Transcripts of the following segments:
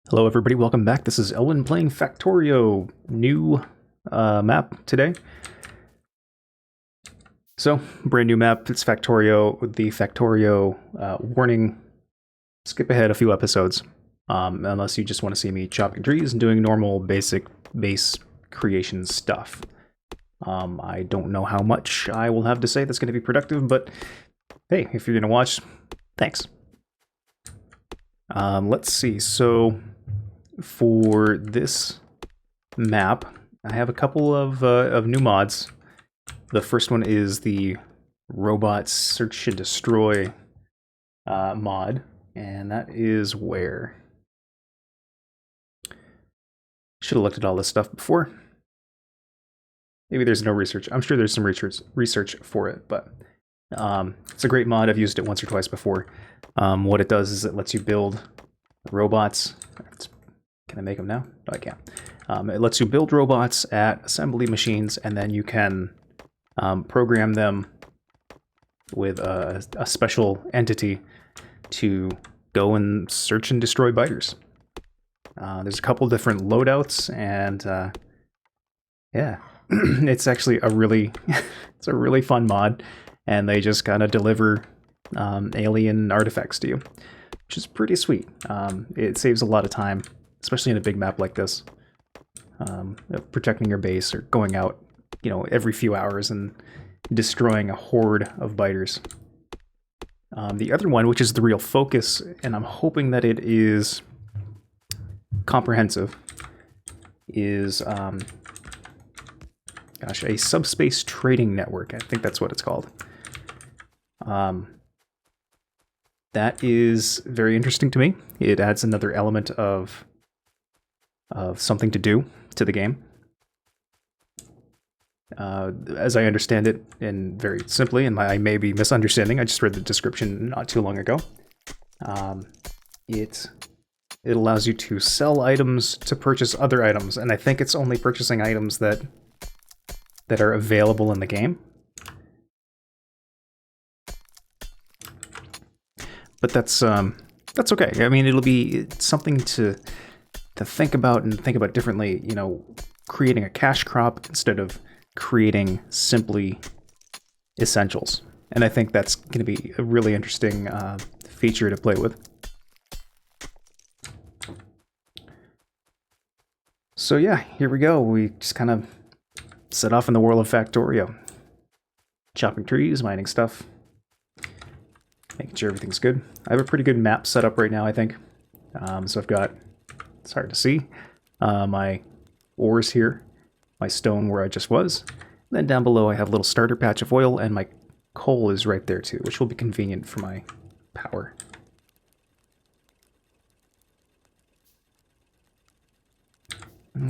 Hello everybody, welcome back. This is Ellen playing Factorio. New map today. So, brand new map, it's Factorio with the Factorio warning. Skip ahead a few episodes, unless you just want to see me chopping trees and doing normal basic base creation stuff. I don't know how much I will have to say that's going to be productive, but hey, if you're going to watch, thanks. Let's see, so for this map, I have a couple of new mods. The first one is the Robot Search and Destroy mod, and that is where... Should have looked at all this stuff before. Maybe there's no research. I'm sure there's some research for it, but it's a great mod. I've used it once or twice before. What it does is it lets you build robots. Can I make them now? No, I can't. It lets you build robots at assembly machines, and then you can program them with a special entity to go and search and destroy biters. There's a couple different loadouts, and yeah, it's actually a really it's a really fun mod, and they just kind of deliver alien artifacts to you, which is pretty sweet. It saves a lot of time, especially in a big map like this, protecting your base or going out, you know, every few hours and destroying a horde of biters. The other one, which is the real focus, and I'm hoping that it is comprehensive, is gosh, a Subspace Trading network. I think that's what it's called. That is very interesting to me. It adds another element of something to do to the game. As I understand it, and very simply, and I may be misunderstanding, I just read the description not too long ago. It allows you to sell items to purchase other items, and I think it's only purchasing items that are available in the game. But that's okay. I mean, it'll be something to think about and think about differently. You know, creating a cash crop instead of creating simply essentials. And I think that's going to be a really interesting feature to play with. So yeah, here we go. We just kind of set off in the world of Factorio. Chopping trees, mining stuff. Making sure everything's good. I have a pretty good map set up right now, I think. So I've got, it's hard to see, my ores here, my stone where I just was. And then down below I have a little starter patch of oil, and my coal is right there too, which will be convenient for my power.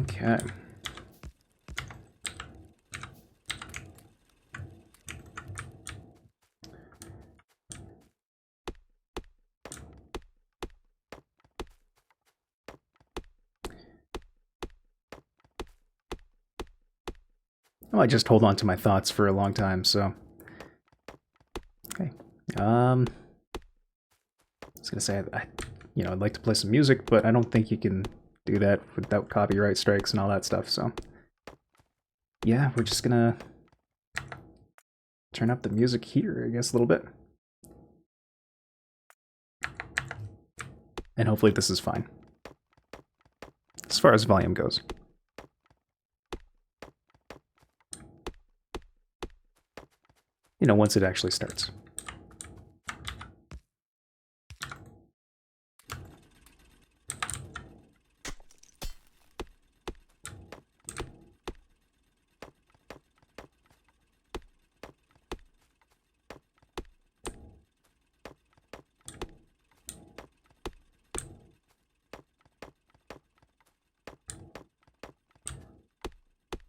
Okay. I might just hold on to my thoughts for a long time, so... Okay. I was gonna say, you know, I'd like to play some music, but I don't think you can do that without copyright strikes and all that stuff, so... Yeah, we're just gonna turn up the music here, I guess, a little bit. And hopefully this is fine. As far as volume goes. You know, once it actually starts.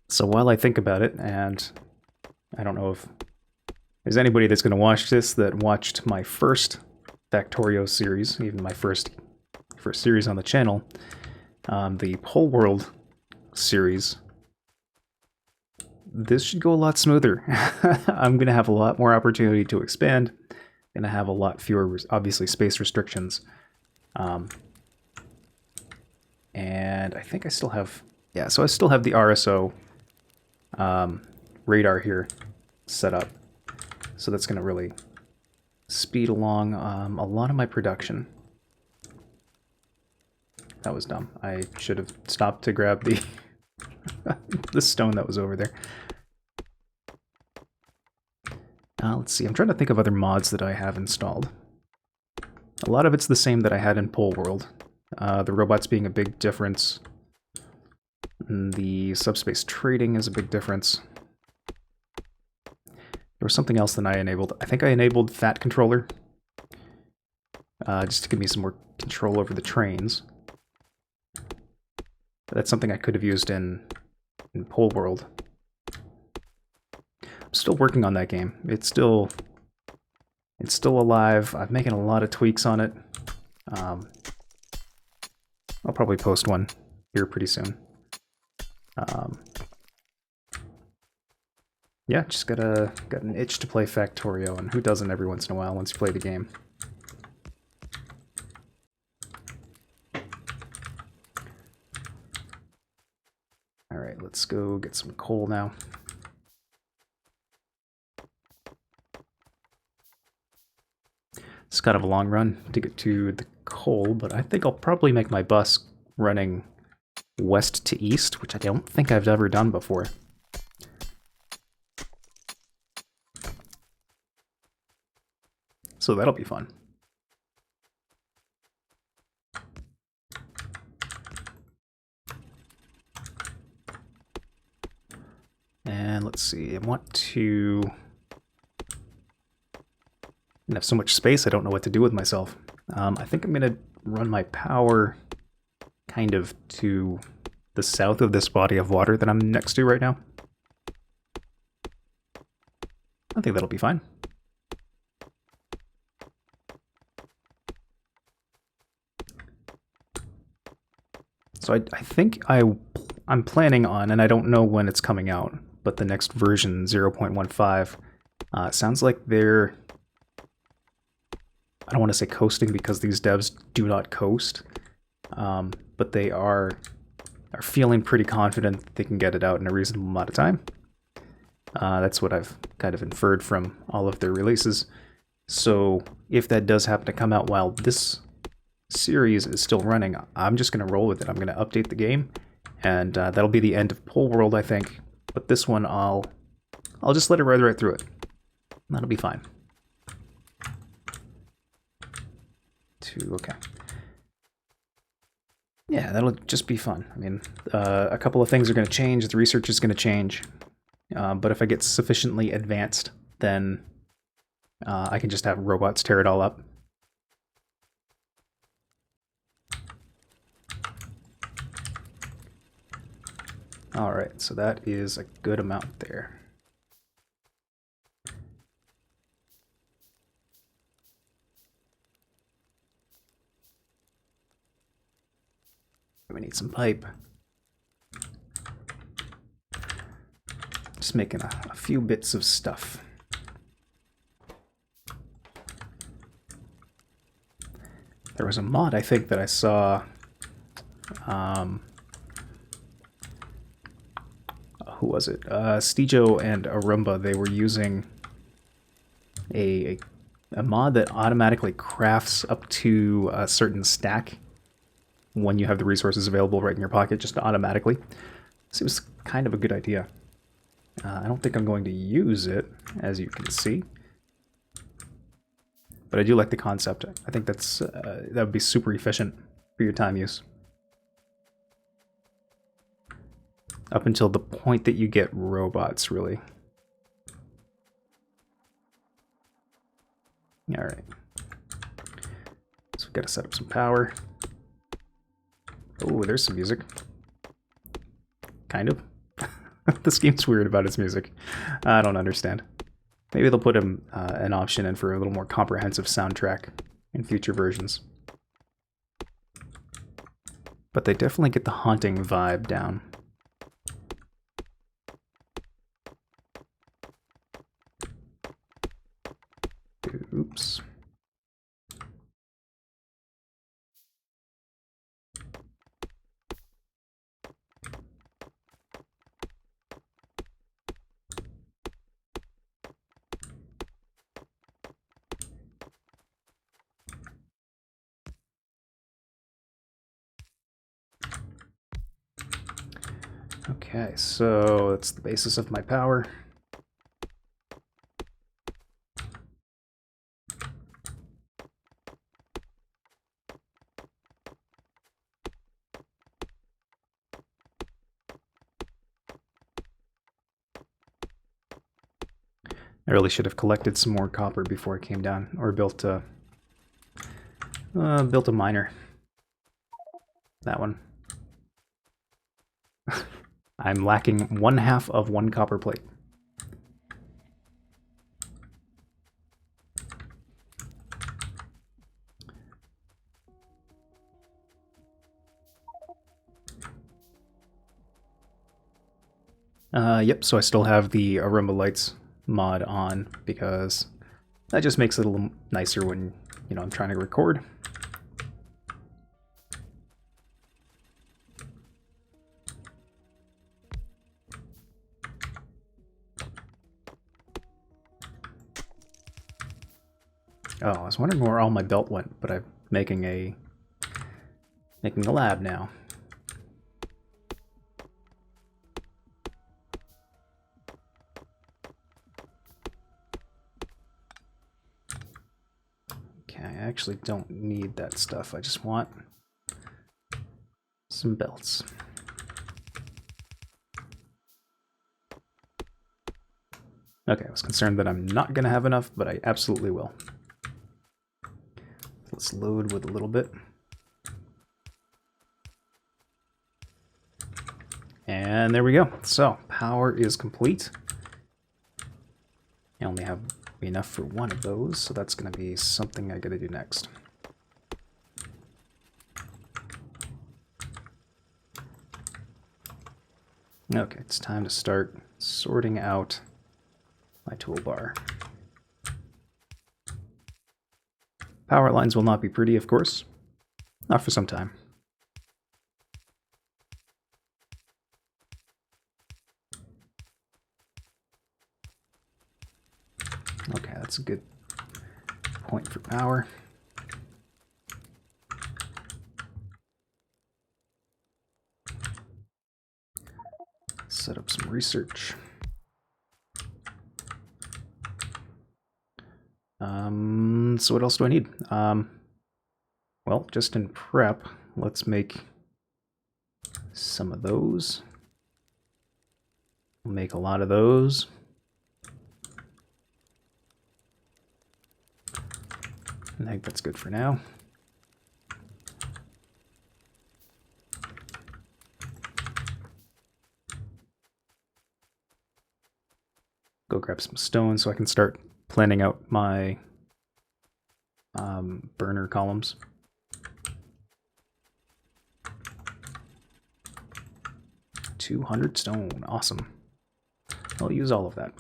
So while I think about it, and I don't know if there's anybody that's going to watch this that watched my first Factorio series, even my first series on the channel, the Poleworld series. This should go a lot smoother. I'm going to have a lot more opportunity to expand. Going to have a lot fewer, obviously, space restrictions. And I think I still have, yeah, so I still have the RSO radar here set up. So that's going to really speed along a lot of my production. That was dumb. I should have stopped to grab the the stone that was over there. Let's see, I'm trying to think of other mods that I have installed. A lot of it's the same that I had in Poleworld. The robots being a big difference. And the Subspace Trading is a big difference. There was something else that I enabled. I think I enabled Fat Controller. Just to give me some more control over the trains. But that's something I could have used in Poleworld. I'm still working on that game. It's still alive. I'm making a lot of tweaks on it. I'll probably post one here pretty soon. Yeah, just got an itch to play Factorio, and who doesn't every once in a while once you play the game. Alright, let's go get some coal now. It's kind of a long run to get to the coal, but I think I'll probably make my bus running west to east, which I don't think I've ever done before. So that'll be fun. And let's see, I want to... I have so much space, I don't know what to do with myself. I think I'm going to run my power kind of to the south of this body of water that I'm next to right now. I think that'll be fine. So I think I'm planning on, and I don't know when it's coming out, but the next version, 0.15, sounds like they're... I don't want to say coasting because these devs do not coast, but they are feeling pretty confident that they can get it out in a reasonable amount of time. That's what I've kind of inferred from all of their releases. So if that does happen to come out while this series is still running, I'm just going to roll with it. I'm going to update the game, and that'll be the end of Poleworld, I think. But this one, I'll just let it ride right through it. That'll be fine. Okay. Yeah, that'll just be fun. I mean, a couple of things are going to change. The research is going to change. But if I get sufficiently advanced, then I can just have robots tear it all up. Alright, so that is a good amount there. We need some pipe. Just making a few bits of stuff. There was a mod, I think, that I saw. Who was it? Steejo and Arumba, they were using a mod that automatically crafts up to a certain stack when you have the resources available right in your pocket, just automatically. Seems kind of a good idea. I don't think I'm going to use it, as you can see. But I do like the concept. I think that would be super efficient for your time use. Up until the point that you get robots, really. Alright. So we've got to set up some power. Oh, there's some music. Kind of. This game's weird about its music. I don't understand. Maybe they'll put an option in for a little more comprehensive soundtrack in future versions. But they definitely get the haunting vibe down. Oops. Okay, so that's the basis of my power. I really should have collected some more copper before I came down, or built a miner. That one. I'm lacking 1/2 of 1 copper plate. Yep, so I still have the Arumba Lights mod on because that just makes it a little nicer when, you know, I'm trying to record. Oh, I was wondering where all my belt went, but I'm making a lab now. Okay, I actually don't need that stuff. I just want some belts. Okay, I was concerned that I'm not going to have enough, but I absolutely will. Let's load with a little bit. And there we go. So, power is complete. I only have enough for one of those, so that's going to be something I got to do next. Okay, it's time to start sorting out my toolbar. Power lines will not be pretty, of course. Not for some time. Okay, that's a good point for power. Set up some research. So what else do I need? Well, just in prep, let's make some of those. We'll make a lot of those. I think that's good for now. Go grab some stone so I can start planning out my burner columns. $200 stone, awesome. I'll use all of that.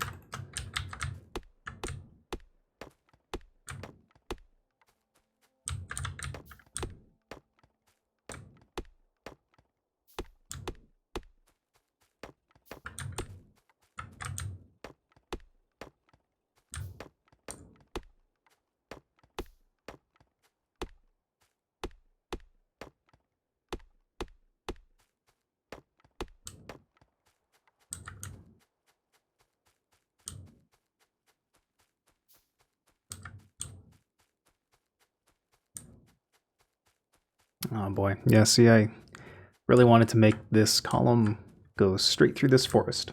Oh boy, yeah, see, I really wanted to make this column go straight through this forest.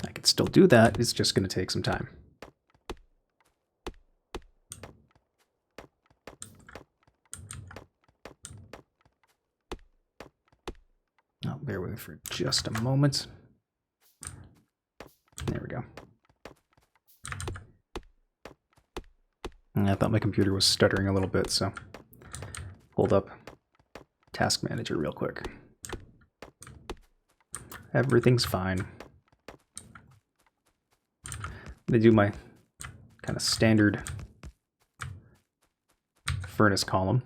I could still do that, it's just going to take some time. Oh, bear with me for just a moment. There we go. I thought my computer was stuttering a little bit, so hold up Task Manager real quick. Everything's fine. They do my kind of standard furnace column.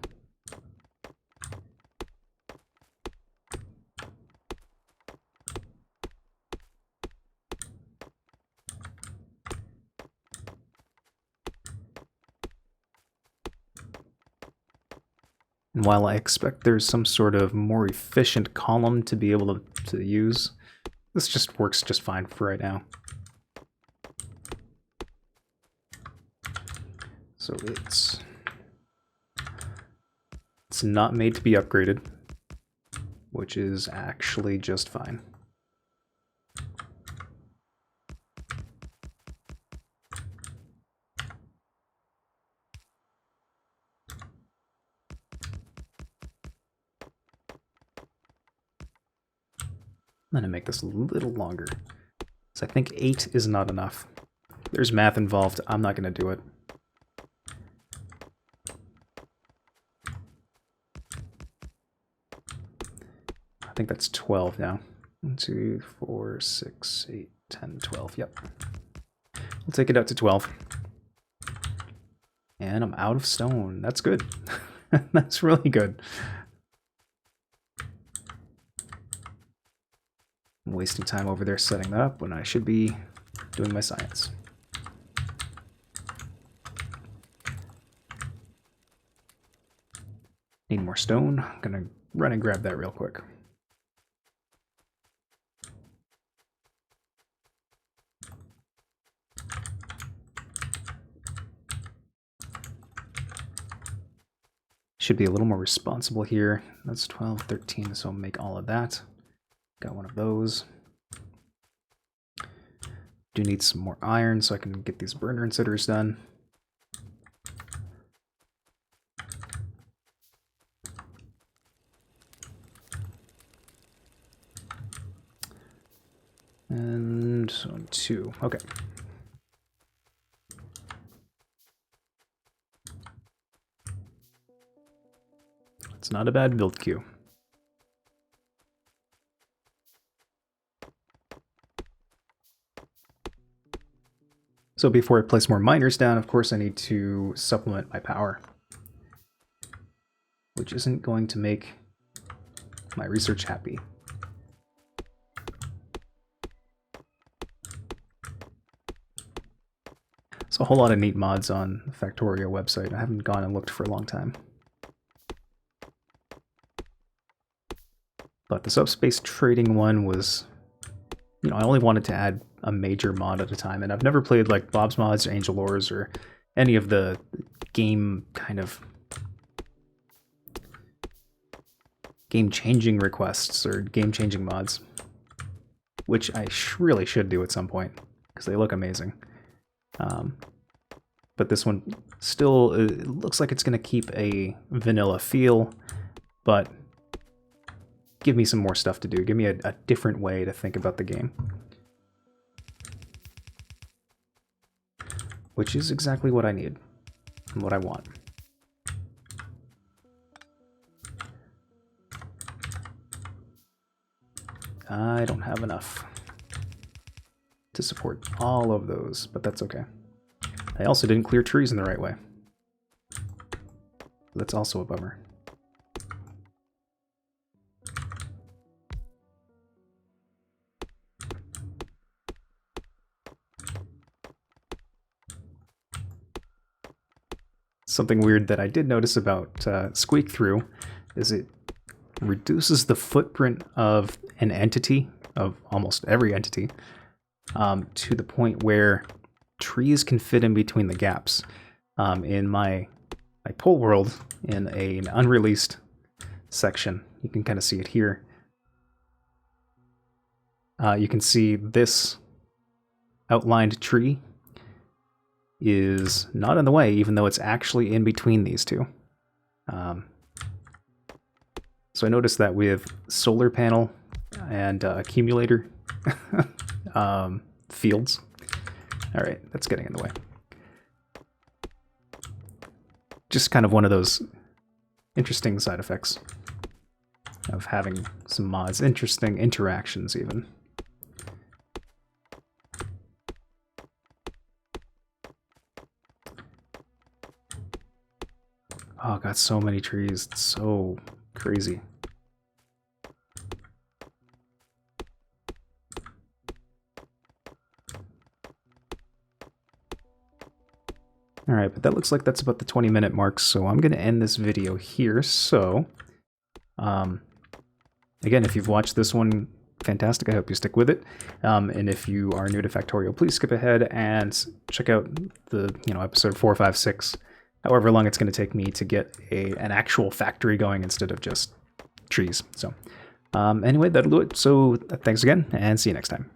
And while I expect there's some sort of more efficient column to be able to use, this just works just fine for right now. So it's not made to be upgraded, which is actually just fine. I'm gonna make this a little longer, so I think 8 is not enough. There's math involved. I'm not gonna do it. I think that's 12 now. 1, 2, 4, 6, 8, 10, 12. Yep. We'll take it out to 12. And I'm out of stone. That's good. That's really good. I'm wasting time over there setting that up when I should be doing my science. Need more stone. I'm gonna run and grab that real quick. Should be a little more responsible here. That's 12, 13, so I'll make all of that. Got one of those. Do need some more iron so I can get these burner inserters done. And 1, 2, okay. It's not a bad build queue. So before I place more miners down, of course I need to supplement my power, which isn't going to make my research happy. So a whole lot of neat mods on the Factorio website. I haven't gone and looked for a long time. But the Subspace Trading one was, you know, I only wanted to add a major mod at a time, and I've never played like Bob's Mods or Angel Ores or any of the game kind of game-changing requests or game-changing mods, which I really should do at some point because they look amazing. But this one still it looks like it's going to keep a vanilla feel, but give me some more stuff to do. Give me a different way to think about the game. Which is exactly what I need and what I want. I don't have enough to support all of those, but that's okay. I also didn't clear trees in the right way. That's also a bummer. Something weird that I did notice about Squeak Through is it reduces the footprint of an entity, of almost every entity, to the point where trees can fit in between the gaps. In my Poleworld, in an unreleased section, you can kind of see it here. You can see this outlined tree is not in the way, even though it's actually in between these two. So I noticed that with solar panel and accumulator fields. All right, that's getting in the way. Just kind of one of those interesting side effects of having some mods, interesting interactions even. Oh, got so many trees. It's so crazy. All right, but that looks like that's about the 20-minute mark, so I'm going to end this video here. So, again, if you've watched this one, fantastic. I hope you stick with it. And if you are new to Factorio, please skip ahead and check out the episode 4, 5, 6, however long it's going to take me to get an actual factory going instead of just trees. So anyway, that'll do it. So thanks again, and see you next time.